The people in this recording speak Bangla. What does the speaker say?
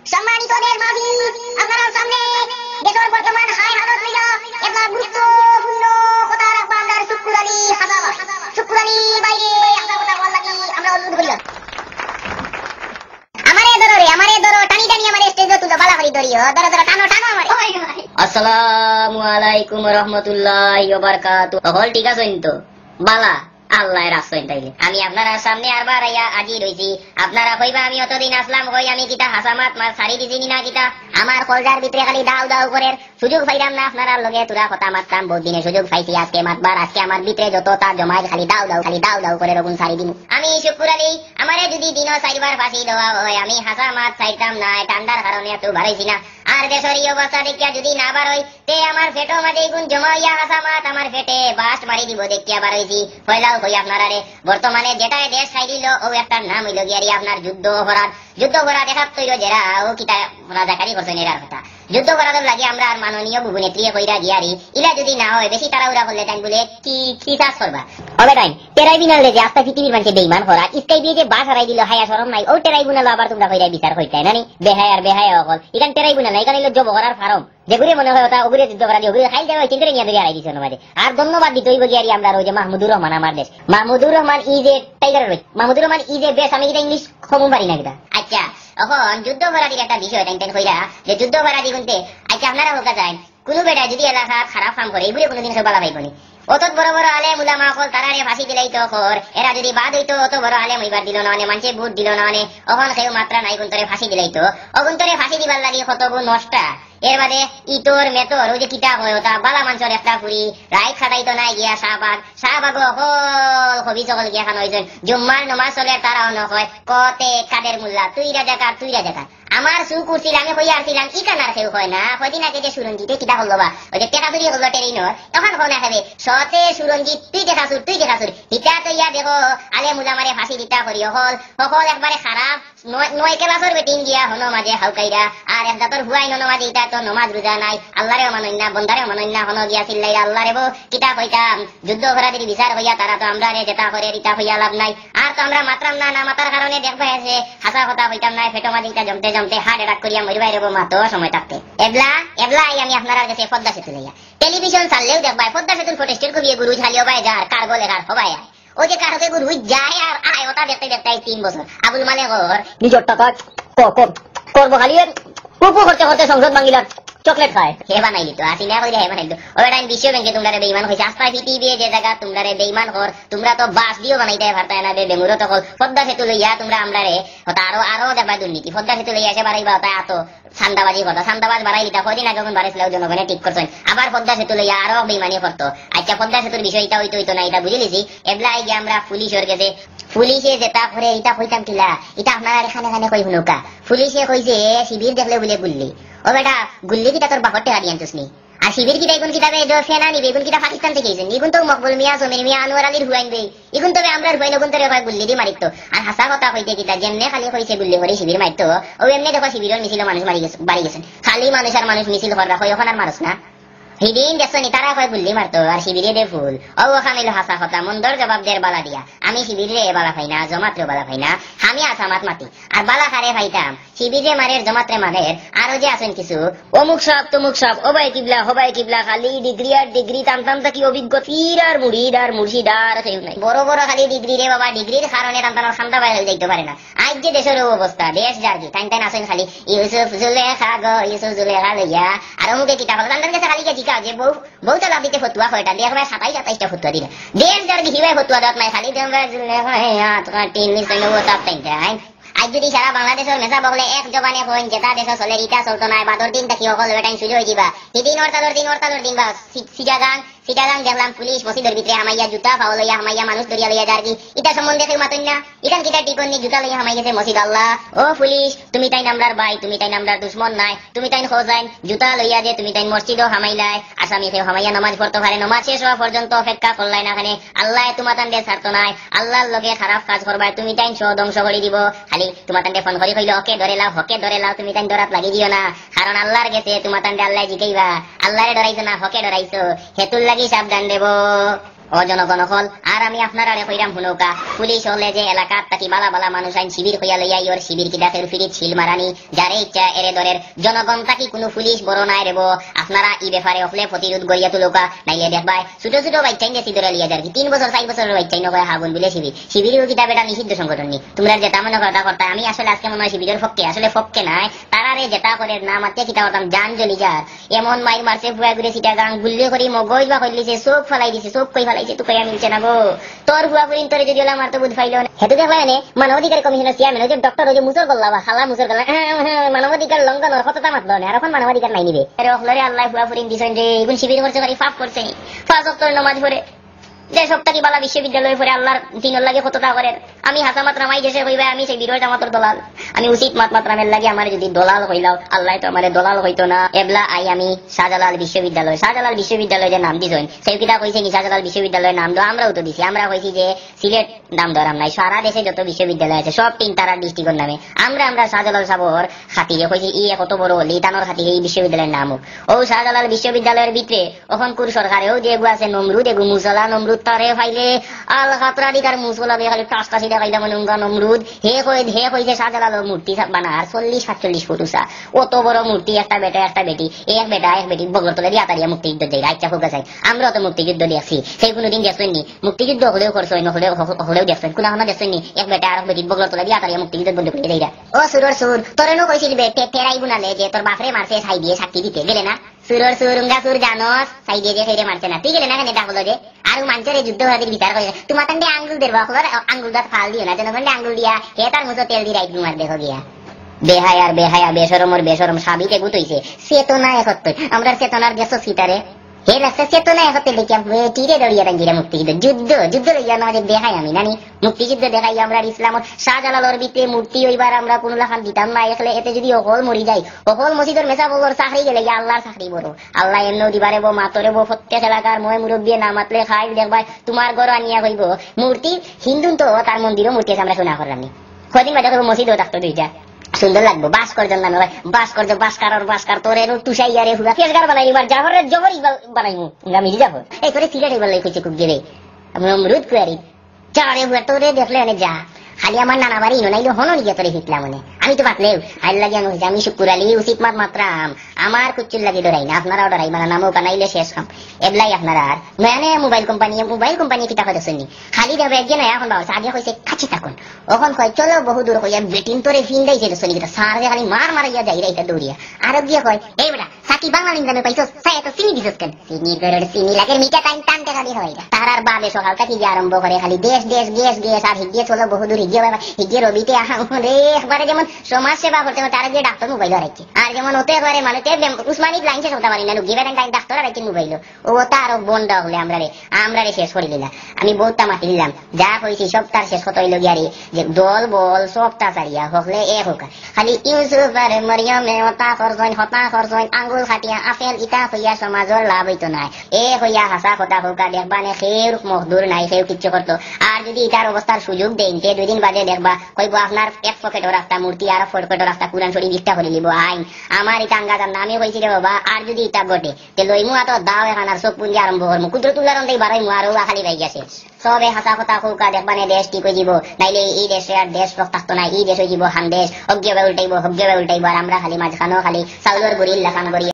সম্মানিতদের মাঝি আপনারা সামনে দেশের বর্তমান হাই হালত লইয়া একটা গুরুত্বপূর্ণ কথা রাখবো আমরা শুক্কুর আলী হাজার শুক্কুর আলী বাইরে একটা কথা বল লাগি আমরা অনুরোধ করি আমারে ধরো টানি টানি আমারে স্টেজে তুলো বালা করি ধরিও ধরো টানো টানো আমারে আসসালামু আলাইকুম ওয়া রাহমাতুল্লাহি ওয়া বারাকাতুহু হল ঠিক আছে তো বালা আল্লাহ রাসূল তাইলে আমি আপনারা সামনে আরবার আইয়া আজি রইছি আপনারা কইবা আমি অতদিন আসলাম কই আমি কিটা হাসামাত মার সারি দিছিনি না কিটা আমার কলজার ভিতরে খালি দাও দাও করে সুযোগ পাইলাম না আপনারা লগে তোরা কথা মারতাম বহুত দিনে সুযোগ পাইছি আজকে মাতবার আজকে আমার ভিতরে যত তার জমায় খালি দাও দাও করে রকম সারি দিমু আমি শুকুর আলী আমারে যদি দিনও চাইবার ফাঁসি দেওয়া হয় আমি হাসামাত চাইতাম না ঠান্ডার কারণে এত বাড়াইছি না আর দেশের এই অবস্থা দেখিয়া যদি না বাড়ই তে আমার পেটো মাঝে গুণ জমাইয়া হাসামাত আমার পেটে বাস্ট মারি দিব দেখিয়া বাড়াইছি পয়লাও কই আপনারা রে বর্তমানে যেটাই দেশ খাই দিল ও একটা নাম হইল গিয়ারি আপনার যুদ্ধ অপরাধ দেখাত তৈল যারা ও কিতা রাজাকারি করছেন এরার কথা যুদ্ধ অপরাধের লাগে আমরা আর মাননীয় বুবু নেত্রী কইরা গিয়ারি ইলা যদি না হয় বেশি তাড়াহুড়া করলে তাই বলে কি চাষ করবা হবে তাই টেরাইবিনাল যে আস্তা পৃথিবীর মানুষকে বেইমান করা স্কাই দিয়ে যে বাস হারাই দিল হায়া শরম নাই ও টেরাইবিনাল আবার তোমরা কইরা বিচার কইতাই নানি বেহায় অকল এখান টেরাইবিনাল নাই এখানে হইল জব করার ফার্ম যেগুলি মনে হয় ওটা ওগুলি যুদ্ধ করা ওগুলি খাই যাবে চিন্তা নিয়ে ধরে হারাই দিছে আমাদের আর ধন্যবাদ দিতে হইব গিয়ারি আমরা ওই যে মাহমুদুর রহমান আমার দেশ Mahmudur Rahman is a tiger রই মাহমুদুর রহমান ইজ এ বেশ আমি কিটা ইংলিশ কমন পারি না কিটা আচ্ছা এখন যুদ্ধ অপরাধীর একটা বিষয় টেনটেন কইরা যে যুদ্ধ অপরাধী গুনতে আচ্ছা আপনারা হোকা যায় কোন বেটা যদি এলাকা খারাপ কাম করে এগুলো কোনোদিন সব বালা পাইবনি অত বড় বড় আলেম উলামা কল তারারে ফাঁসি দিলাই তো খর এরা যদি বাদ হইতো অত বড় আলেম হইবার দিল না অনে মানুষে বুট দিল না অনে অহন কেউ মাত্রা নাই গুন্তরে ফাঁসি দিলাই তো অগুন্তরে ফাঁসি দিবার লাগি কত গুণ নষ্টা এর বাদে ইতর মেতর ওই যে কিতা হয় ওটা বালা মানুষের একটা ফুরি রাইত খাটাই তো নাই গিয়া শাহবাগ অকল হবি সকল গিয়া খান হয়েছেন জুম্মার নমাজ চলে তারাও নয় কতে কাদের মুল্লা তুই রাজাকার আমার চু করছিল আমি হইয়া আসছিলাম ই কানার কেউ হয় না কদিন আগে যে সুরঞ্জিতে কিতা হলো বা ওই যে টেকাতুরি হলো টেরিনর তখন হো না খাবে সতে সুরঞ্জিত তুই দেখাছুর হিতা তো ইয়া দেখো আলে মুলামারে ফাঁসি দিতা করি সকল একবারে খারাপ 9 ক্লাসের বেটিং গিয়া হনো মাঝে হাউকাইরা আর এক জাতর হুয়াই ননো মাঝে ইটা তো নমাজ রোজা নাই আল্লাহরেও মানন না বন্দারেও মানন না হনো গিয়া চিল্লাইরা আল্লাহ রেবো কিতা কইতাম যুদ্ধ অপরাধীর বিচার হইয়া তারা তো আমরা রে যেটা করে ইটা হইয়া লাভ নাই আর তো আমরা মাত্রাম না মাতার কারণে দেখবা আছে হাসা কথা হইতাম না ফেটো মাঝে ইটা জমতে হার্ট অ্যাটাক করিয়া মরিবাই রেবো মাত্র সময় থাকতে এবলা আমি আপনার কাছে পদ্মা সেতু লইয়া টেলিভিশন চাললেও দেখবাই পদ্মা সেতুর ফুটেজের কবি গুরু ঝালিও বাই যার কার্গো লেখার হবাই ও যে কারকে গুরু যায় আর আয় ওটা দেখতে 3 বছর আবুল মালে ঘর নিজের টাকা করবো খালি করতে সংসদ বাঙ্গিলার চকলেট খায় হে বানাইলি তো আসি না কইলে হে বানাইলি ওই টাইম বিশ্ব ব্যাংকে তোমরা বেঈমান হইছে আস্তা ফিটি দিয়ে যে জায়গা তোমরা বেঈমান কর তোমরা তো বাস দিও বানাইতে পারতায় না বেঙ্গুরো তো পদ্মা সেতু লইয়া তোমরা আমরারে হতা আরো দেখবা দুর্নীতি পদ্মা সেতু লইয়া এসে বাড়াইবা তা এত সান্দাবাজি কথা সান্দাবাজ বাড়াই দিতা কদিন আগে যখন বাড়াইছিল জনগণে ঠিক করছেন আবার পদ্মা সেতু লইয়া আরো বেঈমানি করতো আচ্ছা পদ্মা সেতুর বিষয় এটা হইতো না এটা বুঝে লিছি এবলা গিয়ে আমরা পুলিশের কাছে পুলিশে যেটা করে এটা কইতাম কিলা এটা আপনারা এখানে কই হুনুকা পুলিশে কইছে শিবির দেখলে বলে গুল্লি ও বেটা গুল্লি কিটা তোর বাপর টেকা দিয়ানতুস নি আর শিবির কিটা এগুন কিতাবে সেনা নিবে এগুন কিটা পাকিস্তান থেকে এসেন এগুন তো মকবুল মিয়া সমীর মিয়া আনোয়ার আলীর হুয়াইনবে এগুন তবে আমরা হুয়াইন ওগুন তোরে গুল্লি দি মারিতো আর হাসা কথা কইতে কিটা যেমনে খালি কইছে গুল্লি করে শিবির মারতো ও এমনি দেখো শিবিরের মিছিল মানুষ বাড়ি গেছেন খালি মানুষ আর মানুষ মিছিল করবা কই ওখানে আর মানুষ না হিদিন দেখছনি তারা কয় গুল্লি মারতো আর শিবিরে দে ফুল ও ওখানে হাসা কথা মন্দর জবাব দের বালা দিয়া আমি শিবিরে বালা পাই না জমাত্রে বালা পাই না আমি আসামাত মাতি আর বালা খারে পাইতাম শিবিরে মারের জমাত্রে মারের আরো যে আছেন কিছু অমুক সব তমুক সব হবাই কিবলা খালি ডিগ্রি টামতাম কি অভিজ্ঞ পীর আর মুড়িদ আর মুর্শিদার কেউ নাই বড় খালি ডিগ্রি রে বাবা ডিগ্রির কারণে টামতানোর খান্দা বাইরে যাইতে পারে না আজ যে দেশের অবস্থা দেশ যার কি টাইন আসেন খালি ইউসুফ জুলেখা লইয়া আর অমুকে কিতা হলো টান কাছে খালি কে যে বউ তো লাভ দিতে ফতুয়া হয়টা দিয়ে একবার 27-28টা ফতুয়া দিলে দেশ যার কি হিবাই ফতুয়া দাঁত নাই খালি আজ যদি সারা বাংলাদেশের মেসা বগলে এক জবানে হইন যেটা দেশ চলে ইটা চলতো নাই বাদর দিন থাকি অকল বেটাইন সুযোগ হয়ে যাবা সেদিন অর্থাদর দিন বা সিটাগাং দেখলাম পুলিশ মসজিদের ভিতরে হামাইয়া জুতা ফাও লইয়া হামাইয়া মানুষ ধরিয়া লইয়া যার কি এটা সম্বন্ধে কেউ মাতন না ইখান কিটা টিকন নি জুতা লইয়া হামাই গেছে মসজিদ আল্লাহ ও পুলিশ তুমি তাই নামদার ভাই তুমি তাই নামদার দুশ্মন নাই তুমি তাই খোঁজাইন জুতা লইয়া যে তুমি তাই মসজিদও হামাইলাই আসামি কেউ হামাইয়া নামাজ পড়তে পারে নামাজ শেষ হওয়া পর্যন্ত অপেক্ষা করলাই না খানে আল্লাহ তোমার তান্ডে ছাড়তো নাই আল্লাহর লগে খারাপ কাজ করবাই তুমি তাই সব ধ্বংস করে দিব খালি তোমার তান্ডে ফোন করি কইলো হকে ধরে লাও তুমি তাই ডরাত লাগি দিও না কারণ আল্লাহর গেছে তোমার তান্ডে আল্লাহ জিকাইবা আল্লাহরে ডরাইছো না হকে ডরাইছো হেতুল লাগি সাবধান দেব ও জনগণ হল আর আমি আপনারা কইরাম হুনৌকা পুলিশ হলে যে এলাকার তাকি বালা বালা মানুষ আইন শিবির হইয়া লইয়া ইয়র শিবির কি ডাকের ফিরিত ছিল মারানি যারে ইচ্ছা এরে দরের জনগণ তাকি কোনো পুলিশ বড় নাই রেব আপনারা ই ব্যাপারে হলে প্রতিরোধ গড়িয়া তুলৌকা নাইলে দেখবাই ছোট ছোট বাচ্চাই গেছি ধরে লিয়া যার কি 3 বছর 4 বছরের বাচ্চাই নয় হাগুন বিলে শিবির শিবিরেও কিতাব এটা নিষিদ্ধ সংগঠন নি তোমরা যেটা মনে করতা করতা আমি আসলে আজকে মনে হয় শিবিরের পক্ষে আসলে পক্ষে নাই তারারে যেটা করে না মাতে কিতা করতাম জান জ্বলি যার এমন মাইর মারছে ফুয়া ঘুরে সিটা গান গুল্লে করি মগজ বা কইলিছে সব ফলাই দিছে সব কই ফলাইছে তো কইয়া মিলছে না গো তোর ফুয়া ফুরিন তোরে যদি ওলা মারতে বুঝ পাইলো হেতু দেখলা এনে মানবাধিকার কমিশনের চেয়ারম্যান যে ডক্টর ওই যে মুসর গল্লা বা খালা মুসর গল্লা মানবাধিকার লঙ্ঘনের কতটা মাতলো না আর এখন মানবাধিকার নাই নিবে আরে ওখলরে আল্লাহ ফুয়া ফুরিন দিছেন যে এগুন শিবির করছে পারি পাপ করছে পাঁচ ওয়াক্ত নামাজ পড়ে যে সপ্তাহে বালা বিশ্ববিদ্যালয় পরে আল্লাহর দিনের লাগে কতটা করেন আমি হাসা মাত্রা মাই দেশে কইবা আমি সেই বিরোধ জামাতর দলাল আমি উচিত মাত্রামের লাগে আমার যদি দলাল হইলাও আল্লাহ তো আমার দলাল হইতো না এবলা আই আমি শাহজালাল বিশ্ববিদ্যালয় যে নাম দিছেন সেই কিটা কইছে কি শাহজালাল বিশ্ববিদ্যালয়ের নাম দাও আমরাও তো দিছি আমরা কইছি যে সিলেট নাম ধরাম নাই সারা দেশে যত বিশ্ববিদ্যালয় আছে সব 3 তারা ডিস্ট্রিক্টের নামে আমরা শাহজালাল সাবর খাতিরে কইছি ই কত বড় লিতানোর খাতিরে এই বিশ্ববিদ্যালয়ের নাম ও শাহজালাল বিশ্ববিদ্যালয়ের ভিতরে ওখান কুর সরকারেও যে এগু আছে নমরুদ এগু মুসলা নমরুদ তারে ফাইলে আল খাতরাদি কার মুসলা বে খালি টাস্তা সিটা খাইলা মনুঙ্গা নমরুদ হে কইছে শাহজালাল মূর্তি বানার 40-47 ফুট উঁচা অত বড় মূর্তি একটা বেটা একটা বেটি এক বেটি বগর তলে দিয়া তারিয়া মুক্তিযুদ্ধ দেয় আচ্ছা হোক আছে আমরা তো মুক্তিযুদ্ধ দেখছি সেই কোনোদিন দেখছেন নি মুক্তিযুদ্ধ হলেও করছো হলেও দেখছেন কোন এখন দেখছেন নি এক বেটা আর বেটি বগর তলে দিয়া তারিয়া মুক্তিযুদ্ধ বন্ধ করে দেয় ও সুরর সুর তোরে নো কইছিল বে ফেরাই বুনালে যে তোর বাপরে মারছে ছাই দিয়ে সাক্ষী দিতে গেলে না সুরর সুরুঙ্গা সুর জানোস ছাই দিয়ে যে ফেরে মারছে না তুই গেলে না কেন এটা হলো যে আর মানুষের যুদ্ধ হাতির বিচার করে তোমার তান্ডে আঙ্গুল দেবো আঙ্গুল দাঁত ফাল দিও না জনগণ আঙ্গুল দিয়া হে তার মুখে তেল দিয়ে রাইট মার দেখো গিয়া বেহায়া বেসরম সাবিকে গুতইছে চেতনা একত্র আমরা চেতনার গেছো সিতারে হে রাস্তা চেতনা একত্র দেখিয়া টিরে দড়িয়া টাঙ্গিরা মুক্তিযুদ্ধ যুদ্ধ লইয়া না দেখাই আমি নানি মুক্তিযুদ্ধ দেখাই আমরা ইসলাম শাহজালালর ভিতরে মূর্তি ওইবার আমরা কোন লাখান দিতাম না এখলে এতে যদি অকল মরি যাই অকল মসজিদের মেসা বগর চাকরি গেলে আল্লাহর চাকরি বড় আল্লাহ এমন দিবারে বো মাতরে বো প্রত্যেক এলাকার মই মুরব্বী না মাতলে খাই দেখবাই তোমার ঘর আনিয়া কইব মূর্তি হিন্দু তো তার মন্দিরও মূর্তি আছে আমরা শোনা করলাম কদিন বাজে মসজিদও থাকতো দুইটা সুন্দর লাগবো ভাস্কর্য নামে ভাস্কর তোরে তুষাইয়া রে হুয়া ফেসগার বানাই এবার জবর বানাইমু আমি যাবো এই করে সিগারেট এবার কইছে খুব গেলে রুদ কুয়ারি চারে হুয়া তোরে দেখলে অনেক যা খালি আমার নানা বাড়ি নাইলে হনো নিয়ে তোরে হিটলাম মনে আমি তো পাতলেও হাল লাগে আমি শুকুর আলী উচিত মাত্রাম আমার কুচ্চুর লাগে ডরাই না আপনারাও ডরাই মানে নামও বানাইলে শেষ কাম এবলাই আপনারা আর মানে মোবাইল কোম্পানি কিতা কথা শুনি খালি দেবে একজন এখন বাবা আগে কইছে কাছে থাকুন ওখন কয় চলো বহু দূর কইয়া বেটিন তোরে ফিন্দাইছে শুনি কিতা সার খালি মারাইয়া যাই রাইতা দৌড়িয়া আর গিয়ে কয় এই বেটা সাকি বাঙালি দামে পাইছস সাই এত চিনি দিছস কেন চিনি লাগে মিঠা টানতে খালি হয় তার আর বাবে সকাল থেকে আরম্ভ করে খালি দেশ আর হিগিয়ে চলো বহু দূর হিগিয়ে রবিতে রে একবারে যেমন সমাজ সেবা করতে তারা গিয়ে ডাক্তার মোবাইল রাখছে আর যেমন ওতে একবারে মানে উসমানিক লাইন শেষ হতে পারি না গিয়ে ডাক্তার রাখছে মোবাইল ও তারও বন্ধ হলে আমরা রে শেষ করি দিলাম আমি বহুতটা মাতি দিলাম যা কইছি সব তার শেষ কত হইল গিয়ারে যে দল বল সব তা সারিয়া হকলে এক হোক খালি ইউসুফ আর মরিয়মে হতা খরচইন আঙ্গুল খাটিয়া আপেল ইটা হইয়া সমাজের লাভ হইতো নাই এ হইয়া হাসা কথা হোকা দেখবানে সেও মজদুর নাই সেও কিচ্ছু করতো আর যদি ইটার অবস্থার সুযোগ দেন তে 2 দিন বাদে দেখবা কইব আপনার এক পকেটও রাস্তা মূর্তি আর পকেটও রাস্তা কুরআন শরীফ ইচ্ছা করে লিব আইন আমার ইটা আঙ্গাজার নামে হইছে রে বাবা আর যদি ইটা ঘটে তে লইমু আতো দাও এখন আর সব পুঞ্জি আরম্ভ করমু কুদরতুল্লাহর অন্তই বাড়াইমু আর ও খালি ভাই গেছে সবে হাসা কথা হোকা দেখবানে দেশ ঠিক হয়ে যাব নাইলে এই দেশে আর দেশ থাকতো না এই দেশ হয়ে যাব হান দেশ হজ্ঞে উল্টাইব আর আমরা খালি মাঝখানেও খালি চাউলের গুড়ির লেখান করি